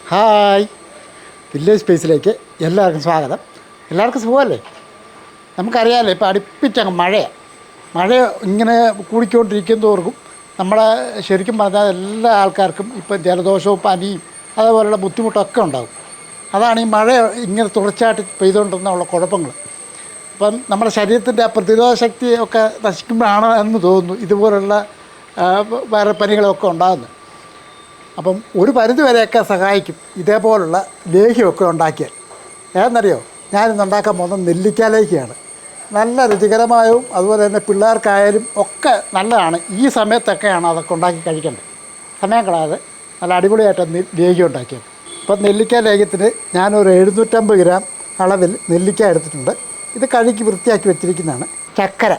Hi, village സ്പേസിലേക്ക് എല്ലാവർക്കും സ്വാഗതം. എല്ലാവർക്കും സുഖമല്ലേ? നമുക്കറിയാമല്ലോ, ഇപ്പോൾ അടുപ്പിച്ചങ്ങ് മഴ ഇങ്ങനെ കൂടിക്കൊണ്ടിരിക്കും തോറും നമ്മളെ ശരിക്കും പറഞ്ഞാൽ എല്ലാ ആൾക്കാർക്കും ഇപ്പം ജലദോഷവും പനിയും അതേപോലെയുള്ള ബുദ്ധിമുട്ടൊക്കെ ഉണ്ടാകും. അതാണ് ഈ മഴ ഇങ്ങനെ തുടർച്ചയായിട്ട് പെയ്തുകൊണ്ടിരുന്നുള്ള കുഴപ്പങ്ങൾ. അപ്പം നമ്മുടെ ശരീരത്തിൻ്റെ ആ പ്രതിരോധ ശക്തിയൊക്കെ നശിക്കുമ്പോഴാണ് എന്ന് തോന്നുന്നു ഇതുപോലുള്ള വൈറൽ പനികളൊക്കെ ഉണ്ടാകുന്നത്. അപ്പം ഒരു പരിധി വരെയൊക്കെ സഹായിക്കും ഇതേപോലുള്ള ലേഹ്യമൊക്കെ ഉണ്ടാക്കിയാൽ. ഏതെന്നറിയോ, ഞാനിന്ന് ഉണ്ടാക്കാൻ പോകുന്നത് നെല്ലിക്ക ലേഹ്യമാണ്. നല്ല രുചികരമായും അതുപോലെ തന്നെ പിള്ളേർക്കായാലും ഒക്കെ നല്ലതാണ്. ഈ സമയത്തൊക്കെയാണ് അതൊക്കെ ഉണ്ടാക്കി കഴിക്കേണ്ടത്. സമയം കളയാതെ നല്ല അടിപൊളിയായിട്ട് ലേഹ്യം ഉണ്ടാക്കിയത്. ഇപ്പം നെല്ലിക്ക ലേഹ്യത്തിന് ഞാനൊരു 750 ഗ്രാം അളവിൽ നെല്ലിക്ക എടുത്തിട്ടുണ്ട്. ഇത് കഴുകി വൃത്തിയാക്കി വെച്ചിരിക്കുന്നതാണ്. ചക്കര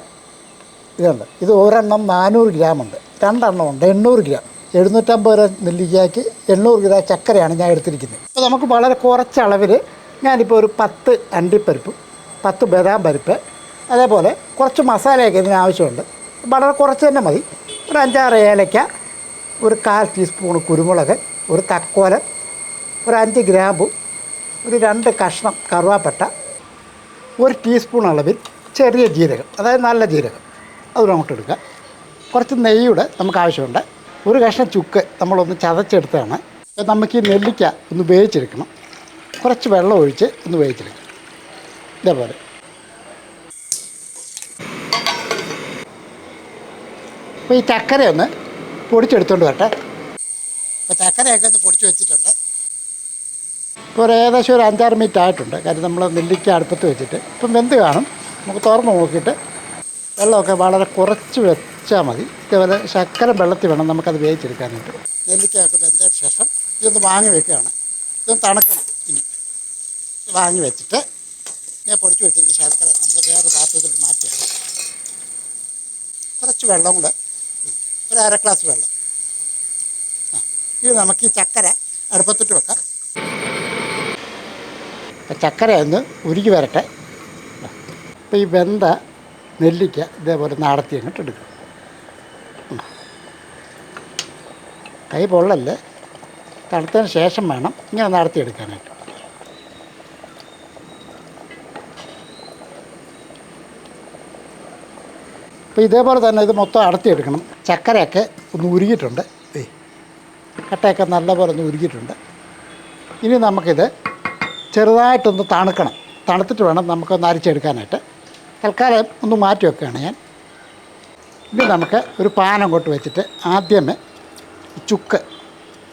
ഇത് ഒരെണ്ണം 400 ഗ്രാമുണ്ട്, രണ്ടെണ്ണമുണ്ട് 800 ഗ്രാം. 750 ഗ്രാം നെല്ലിക്കയ്ക്ക് 800 ഗ്രാം ചക്കരയാണ് ഞാൻ എടുത്തിരിക്കുന്നത്. അപ്പോൾ നമുക്ക് വളരെ കുറച്ച് അളവിൽ ഞാനിപ്പോൾ ഒരു 10 അണ്ടിപ്പരിപ്പും 10 ബദാം പരിപ്പ്, അതേപോലെ കുറച്ച് മസാലയൊക്കെ ഇതിന് ആവശ്യമുണ്ട്. വളരെ കുറച്ച് തന്നെ മതി. ഒരു 5-6 ഏലയ്ക്ക, ഒരു 1/4 ടീസ്പൂൺ കുരുമുളക്, ഒരു തക്കോലം, ഒരു 5 ഗ്രാമ്പു, ഒരു 2 കഷ്ണം കറുവാപ്പട്ട, 1 ടീസ്പൂൺ അളവിൽ ചെറിയ ജീരകം, അതായത് നല്ല ജീരകം, അത് അങ്ങോട്ട് എടുക്കുക. കുറച്ച് നെയ്യൂടെ നമുക്ക് ആവശ്യമുണ്ട്. ഒരു കഷ്ണം ചുക്ക് നമ്മളൊന്ന് ചതച്ചെടുത്താണ്. നമുക്ക് ഈ നെല്ലിക്ക ഒന്ന് വേവിച്ചെടുക്കണം. കുറച്ച് വെള്ളം ഒഴിച്ച് ഒന്ന് വേവിച്ചെടുക്കണം. ഇതേപോലെ അപ്പോൾ ഈ ചക്കരയൊന്ന് പൊടിച്ചെടുത്തോണ്ട് വരട്ടെ. അപ്പോൾ ചക്കരയൊക്കെ ഒന്ന് പൊടിച്ച് വെച്ചിട്ടുണ്ട്. ഇപ്പോൾ ഏകദേശം ഒരു 5-6 മിനിറ്റ് ആയിട്ടുണ്ട്. കാര്യം നമ്മൾ നെല്ലിക്ക അടുപ്പത്ത് വെച്ചിട്ട് ഇപ്പം വെന്ത് കാണും. നമുക്ക് തുറന്ന് നോക്കിയിട്ട് വെള്ളമൊക്കെ വളരെ കുറച്ച് വെച്ചാൽ മതി. ഇതേപോലെ ശർക്കര വെള്ളത്തിൽ വേണം നമുക്കത് വേവിച്ചെടുക്കാനായിട്ട്. നെല്ലിക്കയൊക്കെ വെന്തതിന് ശേഷം ഇതൊന്ന് വാങ്ങി വെക്കുകയാണ്. ഇതൊന്ന് തണുക്കണം. ഇനി വാങ്ങി വെച്ചിട്ട് ഞാൻ പൊടിച്ച് വെച്ചിരിക്കുന്ന ശർക്കര നമ്മൾ വേറെ പാത്രത്തിലോട്ട് മാറ്റുകയാണ്. കുറച്ച് വെള്ളം കൂടെ, ഒരു 1/2 ഗ്ലാസ് വെള്ളം. ഇത് നമുക്ക് ഈ ചക്കര അടുപ്പത്തിട്ട് വെക്കാം. ചക്കര ഒന്ന് ഉരുകി വരട്ടെ. അപ്പോൾ ഈ വെന്ത നെല്ലിക്ക ഇതേപോലെ നടത്തി അങ്ങോട്ട് എടുക്കും. കൈ പൊള്ളല്ലേ, തണുത്തതിന് ശേഷം വേണം ഇങ്ങനെ നടത്തിയെടുക്കാനായിട്ട്. അപ്പോൾ ഇതേപോലെ തന്നെ ഇത് മൊത്തം അടത്തിയെടുക്കണം. ചക്കരയൊക്കെ ഒന്ന് ഉരുകിയിട്ടുണ്ട്, കട്ടയൊക്കെ നല്ലപോലെ ഒന്ന് ഉരുകിയിട്ടുണ്ട്. ഇനി നമുക്കിത് ചെറുതായിട്ടൊന്ന് തണുക്കണം. തണുത്തിട്ട് വേണം നമുക്കൊന്ന് അരിച്ചെടുക്കാനായിട്ട്. തൽക്കാലം ഒന്ന് മാറ്റി വെക്കുകയാണ് ഞാൻ. ഇനി നമുക്ക് ഒരു പാൻ അങ്ങോട്ട് വെച്ചിട്ട് ആദ്യമേ ചുക്ക്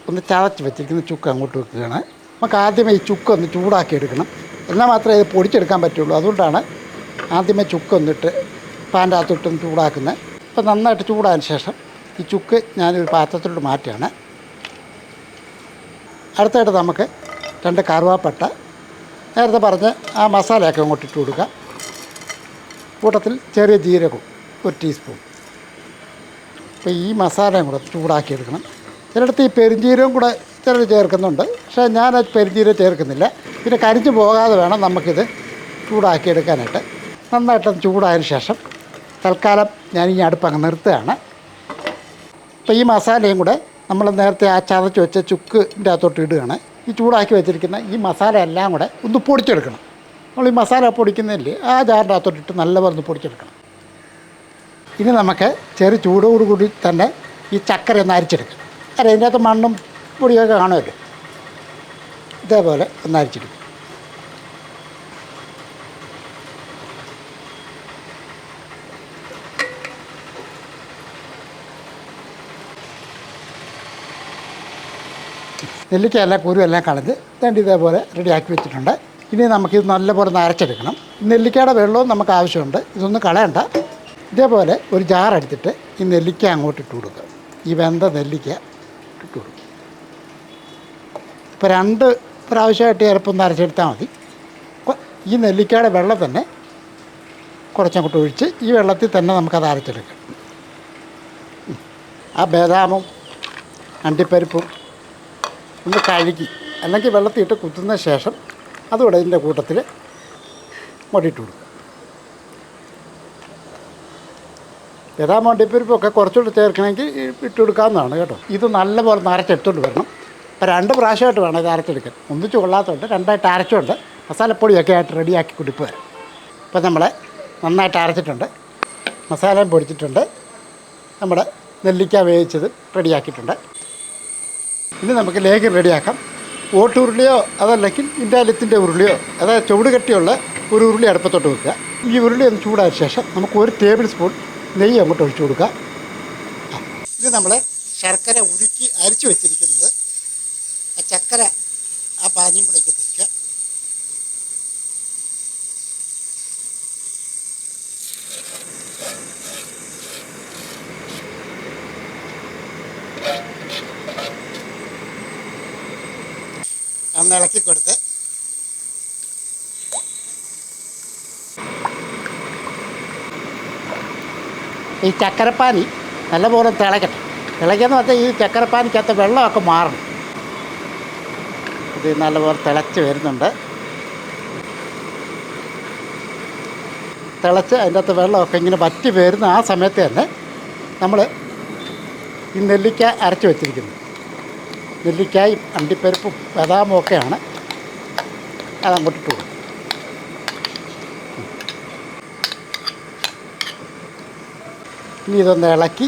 ഒന്ന് ചതച്ച് വെച്ചിരിക്കുന്ന ചുക്ക് അങ്ങോട്ട് വെക്കുകയാണ്. നമുക്ക് ആദ്യമേ ഈ ചുക്ക് ഒന്ന് ചൂടാക്കി എടുക്കണം. എന്നാൽ മാത്രമേ ഇത് പൊടിച്ചെടുക്കാൻ പറ്റുള്ളൂ. അതുകൊണ്ടാണ് ആദ്യമേ ചുക്കൊന്നിട്ട് പാൻ്റെ അകത്തോട്ടൊന്ന് ചൂടാക്കുന്നത്. അപ്പോൾ നന്നായിട്ട് ചൂടായതിന് ശേഷം ഈ ചുക്ക് ഞാനൊരു പാത്രത്തിലോട്ട് മാറ്റുകയാണ്. അടുത്തായിട്ട് നമുക്ക് 2 കറുവാപ്പട്ട, നേരത്തെ പറഞ്ഞ് ആ മസാലയൊക്കെ അങ്ങോട്ട് ഇട്ട് കൊടുക്കുക. കൂട്ടത്തിൽ ചെറിയ ജീരകവും 1 ടീസ്പൂൺ. അപ്പോൾ ഈ മസാലയും കൂടെ ചൂടാക്കിയെടുക്കണം. ചിലയിടത്ത് ഈ പെരുംജീരകം കൂടെ ചിലർ ചേർക്കുന്നുണ്ട്, പക്ഷേ ഞാനത് പെരുംജീരകം ചേർക്കുന്നില്ല. പിന്നെ കരിഞ്ഞു പോകാതെ വേണം നമുക്കിത് ചൂടാക്കിയെടുക്കാനായിട്ട്. നന്നായിട്ടൊന്ന് ചൂടായതിന് ശേഷം തൽക്കാലം ഞാൻ ഈ അടുപ്പ് അങ്ങ് നിർത്തുകയാണ്. അപ്പോൾ ഈ മസാലയും കൂടെ നമ്മൾ നേരത്തെ ആ ചതച്ച് വെച്ച ചുക്കിൻ്റെ അകത്തോട്ട് ഇടുകയാണ്. ഈ ചൂടാക്കി വെച്ചിരിക്കുന്ന ഈ മസാല എല്ലാം കൂടെ ഒന്ന് പൊടിച്ചെടുക്കണം. നമ്മൾ ഈ മസാല പൊടിക്കുന്നതിൽ ആ ജാറിൻ്റെ അകത്തോട്ടിട്ട് നല്ലപോലെ ഒന്ന് പൊടിച്ചെടുക്കണം. ഇനി നമുക്ക് ചെറിയ ചൂടോടുകൂടി തന്നെ ഈ ചക്കര ഒന്ന് അരിച്ചെടുക്കണം. ഇതിൻ്റെ അകത്ത് മണ്ണും പൊടിയൊക്കെ കാണുമല്ലോ. ഇതേപോലെ ഒന്ന് അരിച്ചെടുക്കും. നെല്ലിക്കയെല്ലാം കുരുവെല്ലാം കളഞ്ഞ് തേണ്ടി ഇതേപോലെ റെഡിയാക്കി വെച്ചിട്ടുണ്ട്. ഇനി നമുക്കിത് നല്ലപോലെ ഒന്ന് അരച്ചെടുക്കണം. നെല്ലിക്കയുടെ വെള്ളവും നമുക്ക് ആവശ്യമുണ്ട്. ഇതൊന്നും കളയണ്ട. ഇതേപോലെ ഒരു ജാർ എടുത്തിട്ട് ഈ നെല്ലിക്ക അങ്ങോട്ട് ഇട്ട് കൊടുക്കുക. ഈ വെന്ത നെല്ലിക്ക ഇട്ട് കൊടുക്കുക. ഇപ്പോൾ 2 പ്രാവശ്യമായിട്ട് ചിലപ്പോൾ ഒന്ന് അരച്ചെടുത്താൽ മതി. ഈ നെല്ലിക്കയുടെ വെള്ളം തന്നെ കുറച്ചങ്ങോട്ട് ഒഴിച്ച് ഈ വെള്ളത്തിൽ തന്നെ നമുക്കത് അരച്ചെടുക്കാം. ആ ബദാമും അണ്ടിപ്പരിപ്പും ഒന്ന് കഴുകി അല്ലെങ്കിൽ വെള്ളത്തിൽ ഇട്ട് കുത്തുന്ന ശേഷം അതുകൂടെ ഇതിൻ്റെ കൂട്ടത്തിൽ മുടിയിട്ട് കൊടുക്കുക. ബദാം അണ്ടിപ്പരിപ്പൊക്കെ കുറച്ചുകൂടി ചേർക്കണമെങ്കിൽ ഇട്ട് കൊടുക്കാവുന്നതാണ് കേട്ടോ. ഇത് നല്ലപോലെ നരച്ചെടുത്തോണ്ട് വരണം. അപ്പോൾ 2 പ്രാവശ്യമായിട്ട് വേണം ഇത് അരച്ചെടുക്കാൻ. ഒന്നിച്ച് കൊള്ളാത്തതുകൊണ്ട് 2ആയിട്ട് അരച്ചുകൊണ്ട് മസാലപ്പൊടിയൊക്കെ ആയിട്ട് റെഡിയാക്കി കുടിപ്പ് വരും. അപ്പോൾ നമ്മൾ നന്നായിട്ട് അരച്ചിട്ടുണ്ട്, മസാലയും പൊടിച്ചിട്ടുണ്ട്, നമ്മുടെ നെല്ലിക്ക വേവിച്ചത് റെഡിയാക്കിയിട്ടുണ്ട്. ഇനി നമുക്ക് ലേഖ്യം റെഡിയാക്കാം. ഓട്ടുരുളിയോ അതല്ലെങ്കിൽ ഇൻഡാലിയത്തിൻ്റെ ഉരുളിയോ, അതായത് ചുവട് കട്ടിയുള്ള ഒരു ഉരുളി അടുപ്പത്തോട്ട് വെക്കുക. ഈ ഉരുളി ഒന്ന് ചൂടായ ശേഷം നമുക്ക് 1 ടേബിൾ സ്പൂൺ നെയ്യ് അങ്ങോട്ട് ഒഴിച്ചു കൊടുക്കുക. ഇത് നമ്മൾ ശർക്കര ഉരുക്കി അരിച്ചു വെച്ചിരിക്കുന്നത്, ആ ചക്കര ആ പാനിയും കൂടെ ഇങ്ങോട്ട് ഒഴിക്കുക. ഒന്ന് ഇളക്കി കൊടുത്ത് ഈ ചക്കരപ്പാനി നല്ലപോലെ തിളക്കട്ടെ. തിളയ്ക്കാന്ന് പറഞ്ഞാൽ ഈ ചക്കരപ്പാനിക്കകത്ത് വെള്ളമൊക്കെ മാറണം. ഇത് നല്ലപോലെ തിളച്ച് വരുന്നുണ്ട്. തിളച്ച് അതിൻ്റെ അകത്ത് വെള്ളമൊക്കെ ഇങ്ങനെ വറ്റി വരുന്ന ആ സമയത്ത് തന്നെ നമ്മൾ ഈ നെല്ലിക്ക അരച്ച് വെച്ചിരിക്കുന്നത്, നെല്ലിക്കായും അണ്ടിപ്പരിപ്പും ബദാമും ഒക്കെയാണ്, അതങ്ങോട്ട് ഇട്ട് കൊടുക്കും. ഇനി ഇതൊന്ന് ഇളക്കി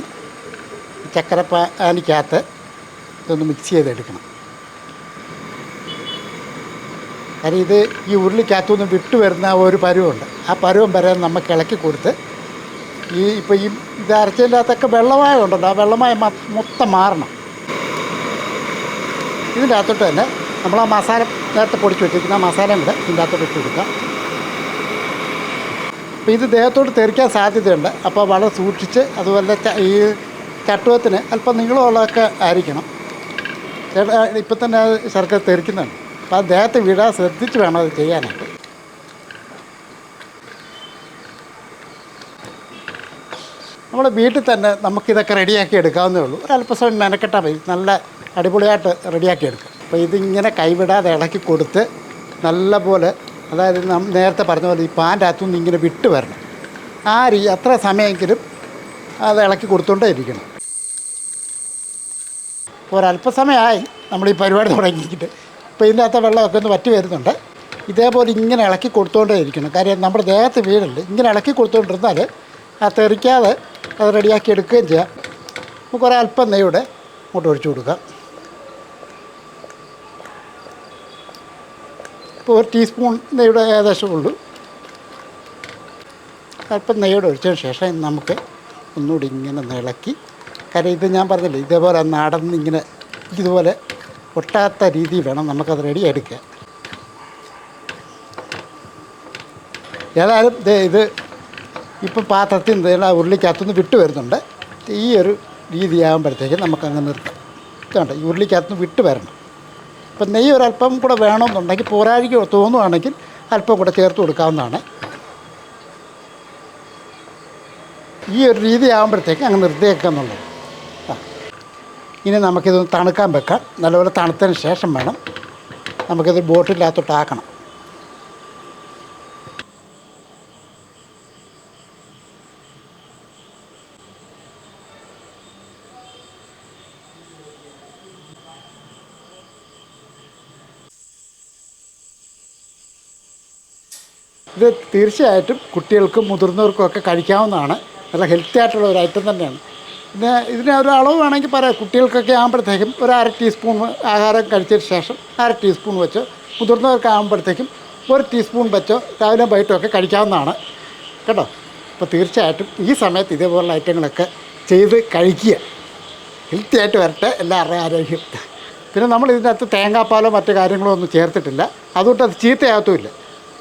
ചക്കരപ്പാനിക്കകത്ത് ഇതൊന്ന് മിക്സ് ചെയ്തെടുക്കണം. കാര്യം ഇത് ഈ ഉരുളിക്കകത്തുനിന്ന് വിട്ട് വരുന്ന ഒരു പരുവമുണ്ട്. ആ പരുവം വരെ നമുക്ക് ഇളക്കി കൊടുത്ത് ഇപ്പോൾ ഈ ഇത് അരച്ചതിൻ്റകത്തൊക്കെ വെള്ളമായ ഉണ്ടല്ലോ, ആ വെള്ളമായ മൊത്തം മാറണം. ഇതിൻ്റെ അകത്തോട്ട് തന്നെ നമ്മൾ ആ മസാല നേരത്തെ പൊടിച്ച് വെച്ചിരിക്കുന്ന ആ മസാലയും കൂടെ ഇതിൻ്റെ അകത്തോട്ട് ഇട്ട് കൊടുക്കാം. അപ്പോൾ ഇത് ദേഹത്തോട്ട് തെറിക്കാൻ സാധ്യതയുണ്ട്. അപ്പോൾ വളരെ സൂക്ഷിച്ച്, അതുപോലെ ഈ ചട്ടുവത്തിന് അല്പം നീളമുള്ളതൊക്കെ ആയിരിക്കണം. ഇപ്പം തന്നെ അത് ശർക്കര തെറിക്കുന്നുണ്ട്. അപ്പോൾ അത് ദേഹത്ത് വീഴാൻ ശ്രദ്ധിച്ച് വേണം അത് ചെയ്യാനായിട്ട്. നമ്മുടെ വീട്ടിൽ തന്നെ നമുക്കിതൊക്കെ റെഡിയാക്കി എടുക്കാവുന്നേ ഉള്ളൂ. ഒരല്പസമയം മെനക്കെട്ടാൽ മതി, നല്ല അടിപൊളിയായിട്ട് റെഡിയാക്കി എടുക്കും. അപ്പോൾ ഇതിങ്ങനെ കൈവിടാതെ ഇളക്കി കൊടുത്ത് നല്ലപോലെ, അതായത് നേരത്തെ പറഞ്ഞ പോലെ ഈ പാൻ്റെ അകത്തുനിന്ന് ഇങ്ങനെ വിട്ട് വരണം. അത്ര സമയമെങ്കിലും അത് ഇളക്കി കൊടുത്തുകൊണ്ടേ ഇരിക്കണം. ഇപ്പോൾ ഒരല്പസമയമായി നമ്മൾ ഈ പരിപാടി തുടങ്ങിയിട്ട്. ഇപ്പോൾ ഇതിൻ്റെ അകത്ത് വെള്ളമൊക്കെ ഒന്ന് വറ്റി വരുന്നുണ്ട്. ഇതേപോലെ ഇങ്ങനെ ഇളക്കി കൊടുത്തുകൊണ്ടേ ഇരിക്കണം. കാര്യം നമ്മുടെ ദേഹത്ത് വീഴല്ലേ, ഇങ്ങനെ ഇളക്കി കൊടുത്തുകൊണ്ടിരുന്നാൽ ആ തെറിക്കാതെ അത് റെഡിയാക്കി എടുക്കുകയും ചെയ്യാം. നമുക്ക് ഒരല്പം നെയ്യുടെ അങ്ങോട്ട് ഒഴിച്ചു കൊടുക്കാം. ഇപ്പോൾ 1 ടീസ്പൂൺ നെയ്യുടെ ഏകദേശം ഉള്ളൂ. അല്പം നെയ്യോടെ ഒഴിച്ചതിന് ശേഷം നമുക്ക് ഒന്നുകൂടി ഇങ്ങനെ ഇളക്കി, കാര്യം ഇത് ഞാൻ പറഞ്ഞില്ലേ, ഇതേപോലെ നടന്ന് ഇങ്ങനെ ഇതുപോലെ ഒട്ടാത്ത രീതിയിൽ വേണം നമുക്കത് റെഡി എടുക്കാൻ. ഏതായാലും ഇത് ഇപ്പം പാത്രത്തിൽ നിന്ന് ഉരുളിക്കകത്തുനിന്ന് വിട്ട് വരുന്നുണ്ട്. ഈ ഒരു രീതിയാകുമ്പോഴത്തേക്കും നമുക്കങ്ങ് നിർത്താം. ഇതുണ്ട്, ഈ ഉരുളിക്കകത്തുനിന്ന് വിട്ട് വരണം. ഇപ്പം നെയ്യ് ഒരല്പം കൂടെ വേണമെന്നുണ്ടെങ്കിൽ, പോരാഴിക്ക് തോന്നുവാണെങ്കിൽ അല്പം കൂടെ ചേർത്ത് കൊടുക്കാവുന്നതാണ്. ഈ ഒരു രീതി ആകുമ്പോഴത്തേക്ക് അങ്ങ് നിർത്തിയേക്കാന്നുള്ളത്. ഇനി നമുക്കിത് തണുക്കാൻ വെക്കാം. നല്ലപോലെ തണുത്തതിന് ശേഷം വേണം നമുക്കിത് ബോട്ടിലകത്തോട്ടാക്കണം. ഇത് തീർച്ചയായിട്ടും കുട്ടികൾക്കും മുതിർന്നവർക്കും ഒക്കെ കഴിക്കാവുന്നതാണ്. നല്ല ഹെൽത്തി ആയിട്ടുള്ള ഒരു ഐറ്റം തന്നെയാണ്. പിന്നെ ഇതിന് ഒരു അളവ് വേണമെങ്കിൽ പറയാം. കുട്ടികൾക്കൊക്കെ ആകുമ്പോഴത്തേക്കും ഒരു 1/2 ടീസ്പൂൺ ആഹാരം കഴിച്ചതിന് ശേഷം 1/2 ടീസ്പൂൺ വെച്ചോ, മുതിർന്നവർക്ക് ആകുമ്പോഴത്തേക്കും 1 ടീസ്പൂൺ വെച്ചോ രാവിലെ വൈകിട്ടും ഒക്കെ കഴിക്കാവുന്നതാണ് കേട്ടോ. അപ്പോൾ തീർച്ചയായിട്ടും ഈ സമയത്ത് ഇതേപോലുള്ള ഐറ്റങ്ങളൊക്കെ ചെയ്ത് കഴിക്കുക. ഹെൽത്തി ആയിട്ട് വരട്ടെ എല്ലാവരുടെയും ആരോഗ്യം. പിന്നെ നമ്മൾ ഇതിനകത്ത് തേങ്ങാപ്പാലോ മറ്റു കാര്യങ്ങളോ ഒന്നും ചേർത്തിട്ടില്ല. അതുകൊണ്ട് അത് ചീത്തയാകത്തുമില്ല.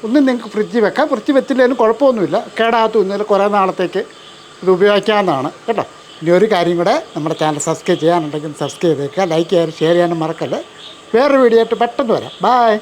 ഒന്നും നിങ്ങൾക്ക് ഫ്രിഡ്ജിൽ വെക്കാം. ഫ്രിഡ്ജിൽ വെച്ചില്ലെങ്കിലും കുഴപ്പമൊന്നുമില്ല, കേടാകത്തൊന്നുമില്ല. കുറേ നാളത്തേക്ക് ഇത് ഉപയോഗിക്കാവുന്നതാണ് കേട്ടോ. ഇനി ഒരു കാര്യം കൂടെ, നമ്മുടെ ചാനൽ സബ്സ്ക്രൈബ് ചെയ്യാനുണ്ടെങ്കിൽ സബ്സ്ക്രൈബ് ചെയ്തേക്കുക, ലൈക്ക് ചെയ്യാനും ഷെയർ ചെയ്യാനും മറക്കല്ലേ. വേറൊരു വീഡിയോ ആയിട്ട് പെട്ടെന്ന് വരാം. ബൈ.